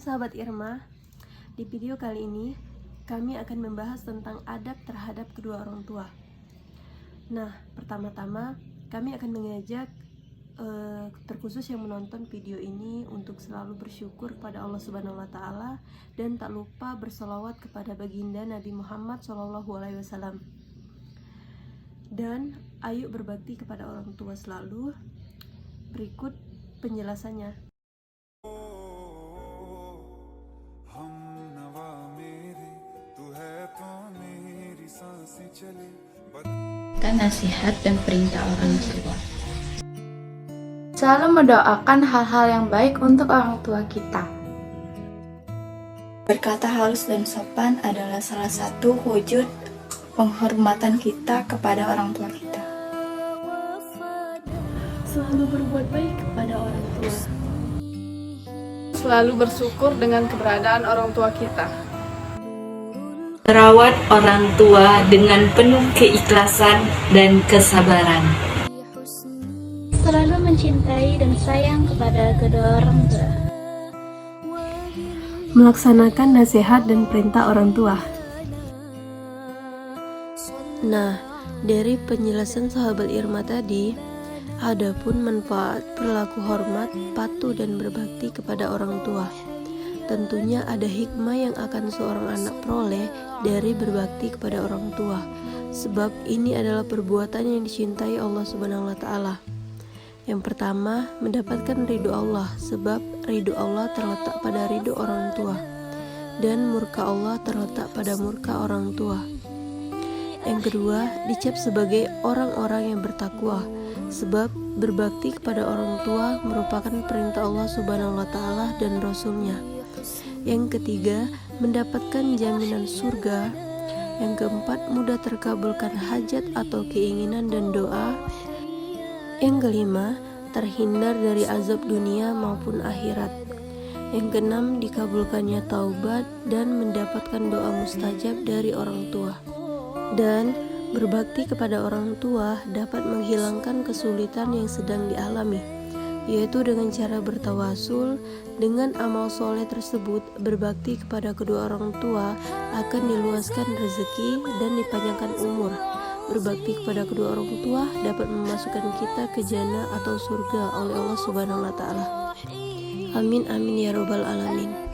sahabat Irma, di video kali ini kami akan membahas tentang adab terhadap kedua orang tua. Nah, pertama-tama kami akan mengajak terkhusus yang menonton video ini untuk selalu bersyukur kepada Allah Subhanahu wa Ta'ala dan tak lupa bersolawat kepada baginda Nabi Muhammad SAW. Dan ayo berbakti kepada orang tua selalu. Berikut penjelasannya. Nasihat dan perintah orang tua. Selalu mendoakan hal-hal yang baik untuk orang tua kita. Berkata halus dan sopan adalah salah satu wujud penghormatan kita kepada orang tua kita. Selalu berbuat baik kepada orang tua. Selalu bersyukur dengan keberadaan orang tua kita. Merawat orang tua dengan penuh keikhlasan dan kesabaran. Selalu mencintai dan sayang kepada kedua orang tua. Melaksanakan nasihat dan perintah orang tua. Nah, dari penjelasan sahabat Irma tadi, adapun manfaat perilaku hormat, patuh dan berbakti kepada orang tua. Tentunya ada hikmah yang akan seorang anak peroleh dari berbakti kepada orang tua, sebab ini adalah perbuatan yang dicintai Allah Subhanahu wa Ta'ala. Yang pertama, mendapatkan ridho Allah, sebab ridho Allah terletak pada ridho orang tua, dan murka Allah terletak pada murka orang tua. Yang kedua, dicap sebagai orang-orang yang bertakwa, sebab berbakti kepada orang tua merupakan perintah Allah Subhanahu wa Ta'ala dan Rasul-Nya. Yang ketiga, mendapatkan jaminan surga. Yang keempat, mudah terkabulkan hajat atau keinginan dan doa. Yang kelima, terhindar dari azab dunia maupun akhirat. Yang keenam, dikabulkannya taubat dan mendapatkan doa mustajab dari orang tua. Dan berbakti kepada orang tua dapat menghilangkan kesulitan yang sedang dialami, yaitu dengan cara bertawasul. Dengan amal soleh tersebut, berbakti kepada kedua orang tua akan diluaskan rezeki dan dipanjangkan umur. Berbakti kepada kedua orang tua dapat memasukkan kita ke jannah atau surga oleh Allah Subhanahu wa Ta'ala. Amin amin ya robbal alamin.